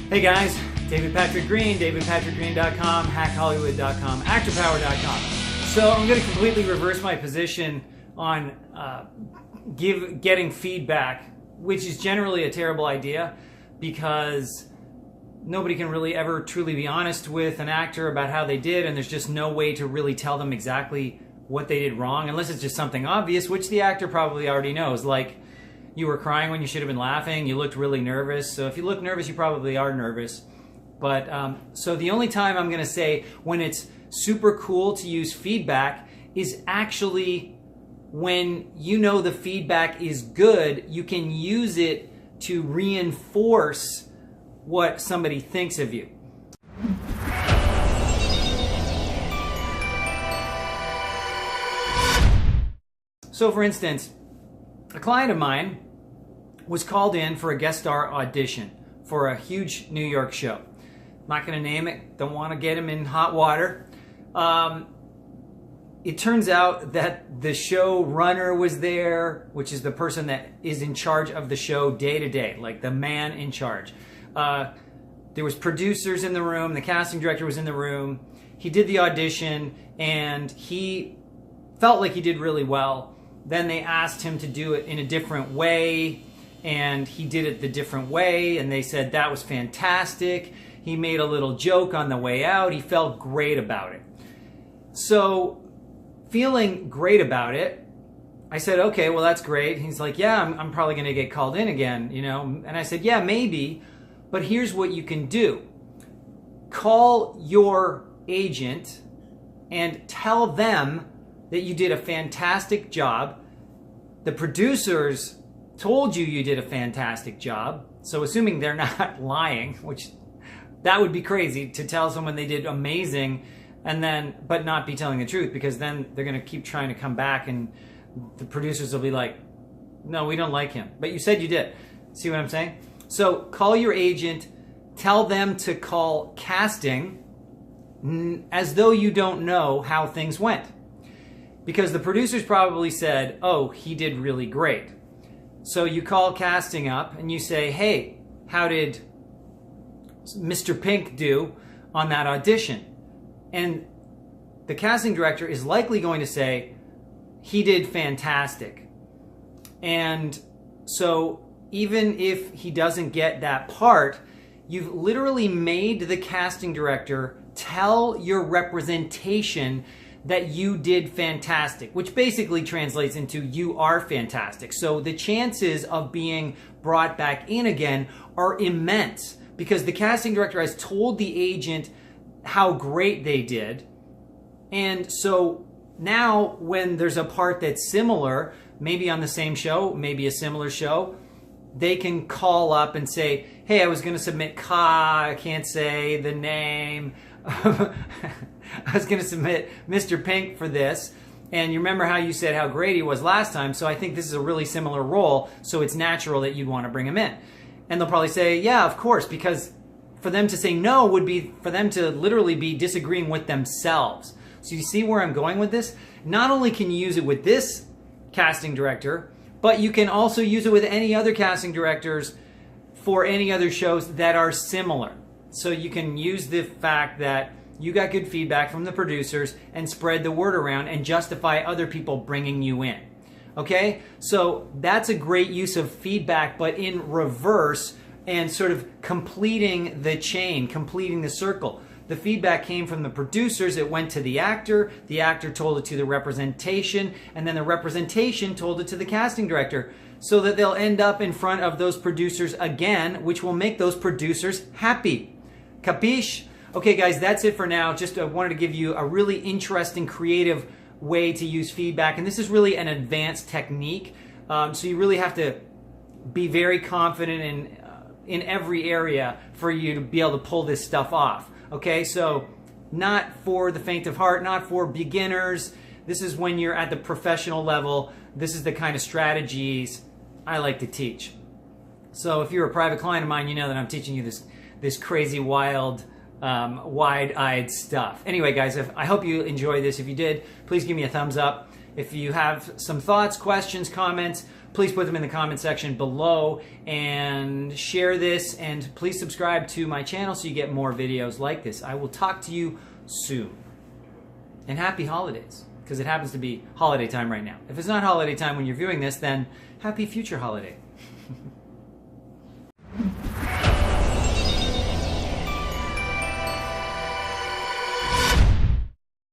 Hey guys, David Patrick Green, davidpatrickgreen.com, hackhollywood.com, actorpower.com. So I'm going to completely reverse my position on getting feedback, which is generally a terrible idea because nobody can really ever truly be honest with an actor about how they did, and there's just no way to really tell them exactly what they did wrong, unless it's just something obvious, which the actor probably already knows, like you were crying when you should have been laughing, you looked really nervous. So if you look nervous, you probably are nervous. But so the only time I'm going to say when it's super cool to use feedback is actually when you know the feedback is good, you can use it to reinforce what somebody thinks of you. So for instance, a client of mine was called in for a guest star audition for a huge New York show. I'm not going to name it, don't want to get him in hot water. It turns out that the show runner was there, which is the person that is in charge of the show day to day, like the man in charge. There was producers in the room, the casting director was in the room. He did the audition and he felt like he did really well. Then they asked him to do it in a different way, and he did it the different way, and they said that was fantastic. He made a little joke on the way out. He felt great about it. So, feeling great about it, I said, okay, well, that's great. He's like, yeah, I'm probably going to get called in again, you know? And I said, yeah, maybe, but here's what you can do. Call your agent and tell them that you did a fantastic job. The producers told you you did a fantastic job. So assuming they're not lying, which that would be crazy to tell someone they did amazing and then, but not be telling the truth, because then they're going to keep trying to come back and the producers will be like, no, we don't like him. But you said you did. See what I'm saying? So call your agent, tell them to call casting as though you don't know how things went. Because the producers probably said, oh, he did really great. So you call casting up and you say, hey, how did Mr. Pink do on that audition? And the casting director is likely going to say, he did fantastic. And so even if he doesn't get that part, you've literally made the casting director tell your representation that you did fantastic, which basically translates into you are fantastic. So the chances of being brought back in again are immense because the casting director has told the agent how great they did. And so now when there's a part that's similar, maybe on the same show, maybe a similar show, they can call up and say, hey, I was going to submit I can't say the name. I was going to submit Mr. Pink for this, and you remember how you said how great he was last time, so I think this is a really similar role, so it's natural that you'd want to bring him in. And they'll probably say, yeah, of course, because for them to say no would be for them to literally be disagreeing with themselves. So you see where I'm going with this? Not only can you use it with this casting director, but you can also use it with any other casting directors for any other shows that are similar. So you can use the fact that you got good feedback from the producers and spread the word around and justify other people bringing you in. Okay? So that's a great use of feedback, but in reverse and sort of completing the chain, completing the circle. The feedback came from the producers, it went to the actor told it to the representation, and then the representation told it to the casting director, so that they'll end up in front of those producers again, which will make those producers happy. Capiche? Okay guys, that's it for now. Just wanted to give you a really interesting, creative way to use feedback, and this is really an advanced technique, so you really have to be very confident in every area for you to be able to pull this stuff off. Okay, so not for the faint of heart, not for beginners. This is when you're at the professional level. This is the kind of strategies I like to teach. So if you're a private client of mine, you know that I'm teaching you this crazy, wild, wide-eyed stuff. Anyway, guys, I hope you enjoy this. If you did, please give me a thumbs up. If you have some thoughts, questions, comments, please put them in the comment section below and share this, and please subscribe to my channel so you get more videos like this. I will talk to you soon. And happy holidays, because it happens to be holiday time right now. If it's not holiday time when you're viewing this, then happy future holiday.